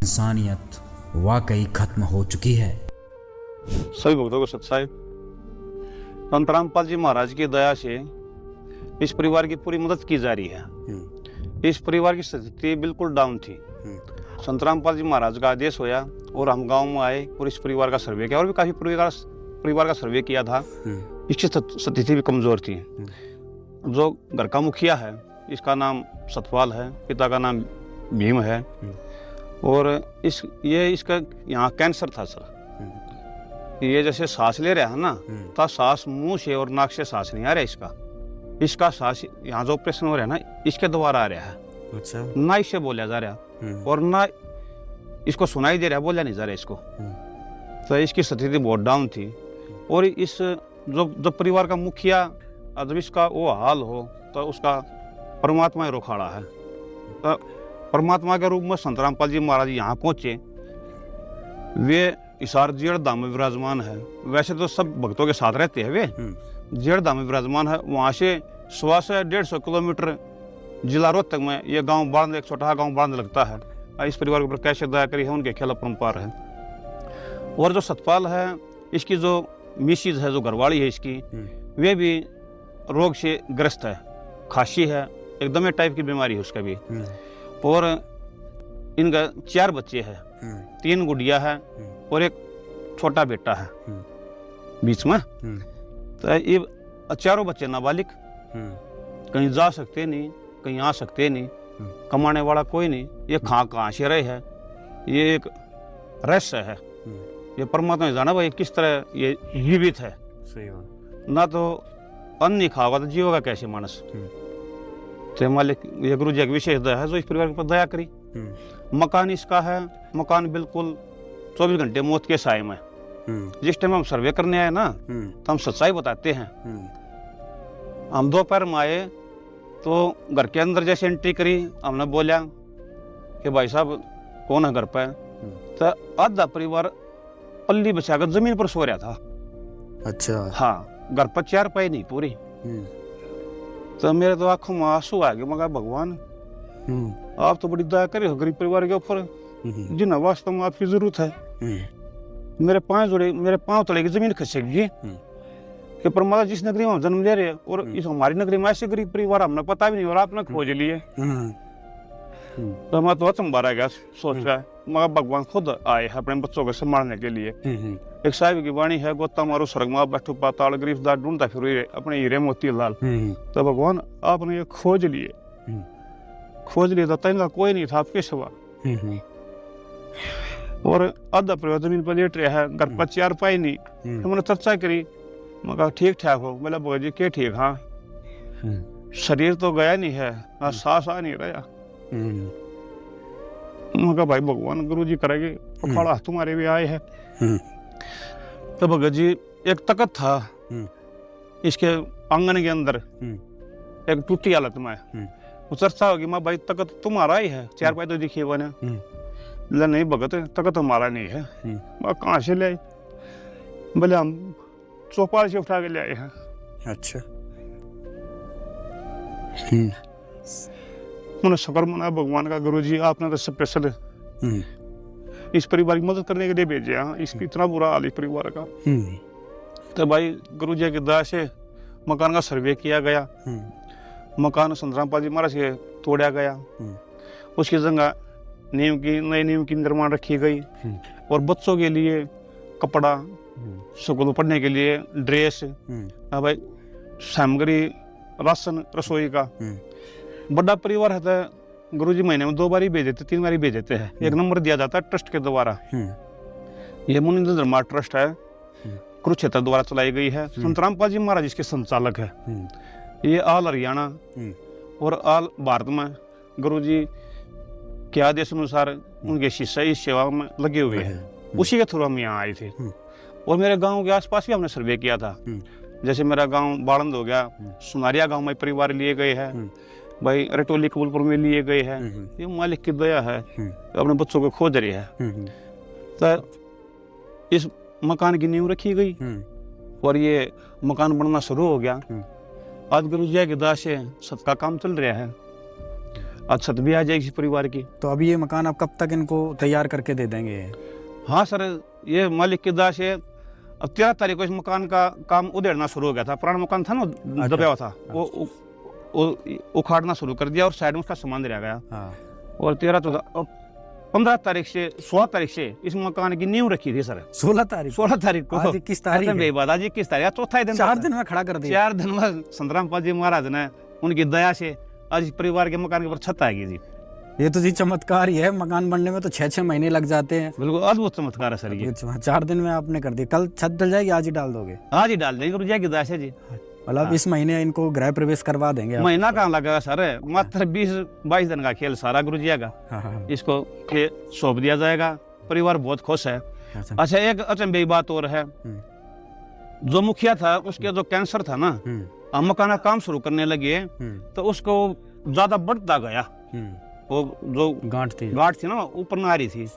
इंसानियत वाकई खत्म हो चुकी है। सभी भक्तों को सत साहिब, संत रामपाल जी महाराज की दया से इस परिवार की पूरी मदद की जा रही है। इस परिवार की स्थिति बिल्कुल डाउन थी। संत रामपाल जी महाराज का आदेश होया और हम गांव में आए और इस परिवार का सर्वे किया और भी काफी परिवार का सर्वे किया था। इसकी स्थिति भी कमजोर थी। जो घर का मुखिया है इसका नाम सतपाल है, पिता का नाम भीम है और इसका यहाँ कैंसर था सर। ये जैसे सांस ले रहा है ना, तो सांस मुंह से और नाक से सांस नहीं आ रहा इसका सांस यहाँ जो ऑपरेशन हो रहा है ना इसके द्वारा आ रहा है। अच्छा। ना इससे बोला जा रहा और ना इसको सुनाई दे रहा, बोला नहीं जा रहा इसको। तो इसकी स्थिति बहुत डाउन थी और इस जो परिवार का मुखिया जब इसका वो हाल हो तो उसका परमात्मा ही रोखाड़ा है। तो परमात्मा के रूप में संत रामपाल जी महाराज यहाँ पहुंचे। वे इसार जेड़ धाम में विराजमान है। वैसे तो सब भक्तों के साथ रहते हैं, वे जेड़ धाम में विराजमान है। वहाँ से 150 किलोमीटर जिला रोहतक में ये गांव बांध, एक छोटा गांव बांध लगता है। इस परिवार के ऊपर कैसे दया करी है उनके खिलाफ परम्पार है। और जो सतपाल है इसकी जो मिसिज है, जो घरवाली है इसकी, वे भी रोग से ग्रस्त है, खांसी है, एकदम टाइप की बीमारी है उसका भी। और इनका 4 बच्चे हैं, 3 गुड़िया है और एक छोटा बेटा है बीच में। तो ये 4 बच्चे नाबालिग, कहीं जा सकते नहीं, कहीं आ सकते नहीं, कमाने वाला कोई नहीं। ये कहाँ से रहे है, ये एक रहस्य है। ये परमात्मा ने जाना भाई किस तरह ये जीवित है। सही बात। ना तो अन्न नहीं खाओगा तो जीवोगा कैसे मानस। तो मालिक ये गुरु जी एक विशेष दया है जो इस परिवार के ऊपर दया करी। मकान इसका है, मकान बिल्कुल 24 घंटे मौत के साए में। जिस टाइम हम सर्वे करने आए ना तो हम सच्चाई बताते हैं। हम दोपहर में आए तो घर के अंदर जैसे एंट्री करी, हमने बोला कि भाई साहब कौन है घर पे। तो आधा परिवार पल्ली बचाकर जमीन पर सो रहा था। अच्छा। हाँ, घर पर 4 पाई नहीं पूरी। तो मेरे तो आंखों में आंसू आ गए। मगर भगवान आप तो बड़ी दया करे हो गरीब परिवार के ऊपर, जिन्हें वास्तव में आपकी जरूरत है। मेरे पांव तले की जमीन खसकेगी कि परमात्मा जिस नगरी में हम जन्म ले रहे हैं और इस हमारी नगरी में ऐसे गरीब परिवार हमने पता भी नहीं और आपने खोज लिए। तो मैं तो अचंभा रह गया सोच रहा है। मगर भगवान खुद आए अपने बच्चों को संभालने के लिए। एक साहिब की वाणी है, गोता मारो स्वर्ग में बैठो पाताल, गरीबदार ढूंढता फिर अपने हीरे मोती लाल। तो भगवान आपने ये खोज लिए तो तंगा कोई नहीं था आपके सिवा। और आधा परिवार जमीन पर लेट रहा है, घर पर 4 पाई नहीं। हमने चर्चा करी, मगर ठीक ठाक हो। बोला भगत जी क्या ठीक, हाँ शरीर तो गया नहीं है, सांस आ नहीं रहा। मगर भाई भगवान गुरु जी करेंगे, पकड़ा तुम्हारे भी आए हैं। तो भगत जी एक तख्त था इसके आंगन के अंदर, एक टूटी हालत में। वो चर्चा होगी मैं भाई तख्त तुम्हारा ही है, 4 पाई तो दिखिए बने। बोला नहीं भगत तख्त हमारा नहीं है। मैं कहाँ से ले? बोले हम चौपाल से उठा के ले आए हैं। अच्छा। मैंने शुक्र मना भगवान का, गुरु जी आपने तो स्पेशल इस परिवार की मदद करने के लिए भेजे। हाँ, इसकी इतना बुरा हाल इस परिवार का। तो भाई गुरु जी की दया से मकान का सर्वे किया गया। मकान संत रामपाल जी महाराज के तोड़ा गया। उसकी जगह नई नींव की निर्माण रखी गई। और बच्चों के लिए कपड़ा, स्कूल पढ़ने के लिए ड्रेस, भाई सामग्री, राशन, रसोई का। बड़ा परिवार है तो गुरु जी महीने में 2 बार ही भेज देते, 3 बार ही भेज देते हैं। एक नंबर दिया जाता है ट्रस्ट के द्वारा। ये मुनिंद्र धर्मार्थ ट्रस्ट है, कुरुक्षेत्र द्वारा चलाई गई है। संत रामपाल जी महाराज इसके संचालक है। ये आल हरियाणा और आल भारत में गुरु जी के आदेश अनुसार उनके शिष्य इस सेवा में लगे हुए हैं। उसी के थ्रू हम यहाँ आए थे। और मेरे गांव के आसपास भी हमने सर्वे किया था। जैसे मेरा गांव बाड़ंद हो गया, सुनारिया गांव में परिवार लिए गए हैं, भाई रटोली कबूलपुर में लिए गए हैं। ये मालिक की दया है, अपने बच्चों को खोज रही है। तो इस मकान की नींव रखी गई और ये मकान बनना शुरू हो गया। आज गुरु जी की दया से सबका काम चल रहा है। आज छत भी आ जाएगी इस परिवार की। तो अभी ये मकान आप कब तक इनको तैयार करके दे देंगे? हाँ सर, ये मालिक की दाश है। अब 13 तारीख को इस मकान का काम उधेड़ना शुरू हो गया था। पुराना मकान था ना, दबा हुआ था, वो उखाड़ना शुरू कर दिया और साइड में उसका सामान रह गया। हाँ। और 15 तारीख से 16 तारीख से इस मकान की नींव रखी थी सर। 16 तारीख 16 तारीख को। आज 21 तारीख है। बात आज 21 तारीख, चौथा ही दिन, 4 दिन में खड़ा कर दिया। 4 दिन में संतरामपाल जी महाराज ने उनकी दया से आज इस परिवार के मकान के ऊपर छत आएगी जी। ये तो जी चमत्कार ही है, मकान बनने में तो 6-6 महीने लग जाते हैं। बिल्कुल अद्भुत चमत्कार है सर ये। 4 दिन में आपने कर दिया। कल छत डल जाएगी, आज ही डाल दोगे? आज ही डाल देंगे गुरुजी की दया से जी। मतलब इस महीने इनको गृह प्रवेश करवा देंगे आप? महीना कहाँ लगा सर, मात्र 20-22 दिन का खेल सारा गुरुजी का। हाँ। इसको सौंप दिया जाएगा। परिवार बहुत खुश है। अच्छा, एक अचंभे की बात और है। जो मुखिया था उसके जो कैंसर था ना, हम मकान का काम शुरू करने लगे तो उसको ज्यादा बढ़ता गया। वो जो गांठ थी ना ऊपर ना आ रही थी।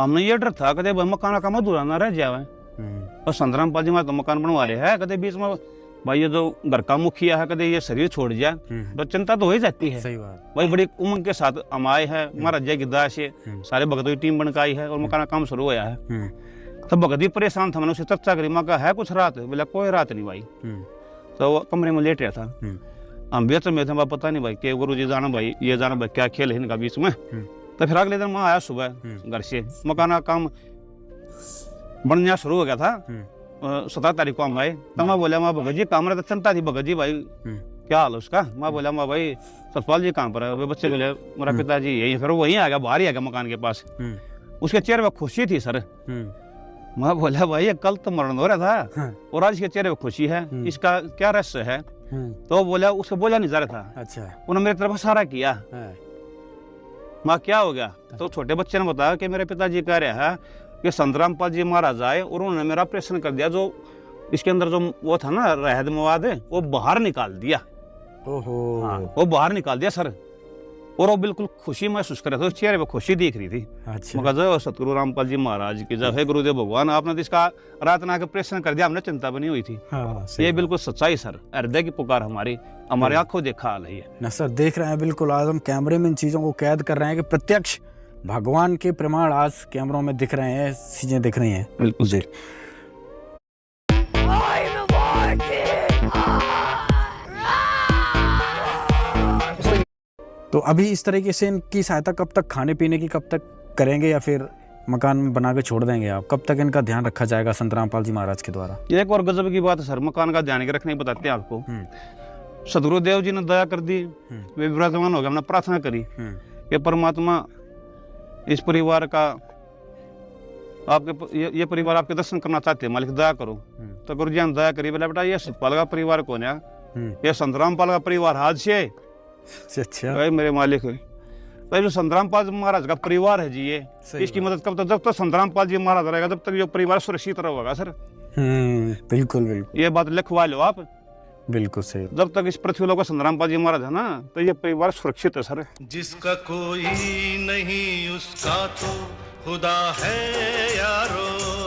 हमने ये डर था कदे मकान का काम अधूरा ना रह जाए। और संतरामपाल जी महाराज तो मकान बनवा रहे हैं, कदे बीच में भाई ये जो घर का मुखिया है कदे ये शरीर छोड़ जाए तो चिंता तो हो ही जाती है। सही बात। भाई बड़ी उमंग के साथ हम आए हैं, महाराज जय की दया से सारे भगतों की टीम बन के आई है और मकान का काम शुरू हुआ है। तब भगत भी परेशान था, मैंने उससे चर्चा करी, मैं कहा है कुछ रात? बोला कोई रात नहीं भाई। तो वो कमरे में लेट रहा था। हम बेच में थे, पता नहीं भाई के गुरुजी जाना भाई ये जाना भाई क्या खेल है इनका बीच में। तो फिर अगले दिन मैं आया सुबह घर से, मकान का काम बनना शुरू हो गया था। 17 तारीख को हम आए। तो मैं बोला माँ भगत जी काम रहता चिंता थी, भगत जी भाई क्या हाल है उसका? मैं बोला माँ भाई सतपाल जी कहाँ पर है? वे बच्चे बोले मेरा पिताजी यही। फिर वहीं आ गया, बाहर ही आ गया मकान के पास। उसके चेहरे पर खुशी थी सर। मैं बोला भाई कल तो मरण हो रहा था और आज के चेहरे पर खुशी है, इसका क्या रहस्य है? तो बोला उसको बोला नहीं जा रहा था। अच्छा। उन्होंने मेरी तरफ इशारा किया। माँ क्या हो गया? तो छोटे बच्चे ने बताया कि मेरे पिताजी कह रहे हैं कि संतरामपाल जी महाराज आए और उन्होंने मेरा ऑपरेशन कर दिया। जो इसके अंदर जो वो था ना रहद मवाद वो बाहर निकाल दिया। ओहो। हाँ, वो बाहर निकाल दिया सर। और वो बिल्कुल खुशी महसूस कर रहे थे, उस चेहरे पे खुशी दिख रही थी। अच्छा। मगर जय सतगुरु रामपाल जी महाराज की जय, हे गुरुदेव भगवान आपने तो इसका रात ना के ऑपरेशन कर दिया, हमने चिंता बनी हुई थी। हाँ, ये बिल्कुल सच्चाई सर, हृदय की पुकार हमारी आंखों देखा हाल है ना सर। देख रहे हैं बिल्कुल, आज हम कैमरे में इन चीजों को कैद कर रहे हैं कि प्रत्यक्ष भगवान के प्रमाण आज कैमरों में दिख रहे हैं, चीजें दिख रही हैं। बिल्कुल जी। तो अभी इस तरीके से इनकी सहायता कब तक, खाने पीने की कब तक करेंगे या फिर मकान में बना के छोड़ देंगे आप? कब तक इनका ध्यान रखा जाएगा संतरामपाल जी महाराज के द्वारा? एक और गजब की बात है सर, मकान का ध्यान रखने की बताते हैं आपको। सदगुरुदेव जी ने दया कर दी, वे विराजमान हो गए। हमने प्रार्थना करी कि परमात्मा इस परिवार का आपके ये परिवार आपके दर्शन करना चाहते हैं, मालिक दया करो। तो गुरु जी ने दया करी, बोला बेटा ये सतपाल का परिवार कौन है? ये संतरामपाल का परिवार हाथ से। अच्छा। मेरे मालिक तो जो संतरामपाल महाराज का परिवार है जी, ये इसकी मदद कब तक? जब तक संतरामपाल जी महाराज रहेगा तब तक ये परिवार सुरक्षित रहेगा सर। बिल्कुल बिल्कुल, ये बात लिखवा लो आप। बिल्कुल सही। जब तक इस पृथ्वी लोक संतरामपाल जी महाराज है ना तो ये परिवार सुरक्षित है सर। जिसका कोई नहीं उसका तो खुदा है यारो।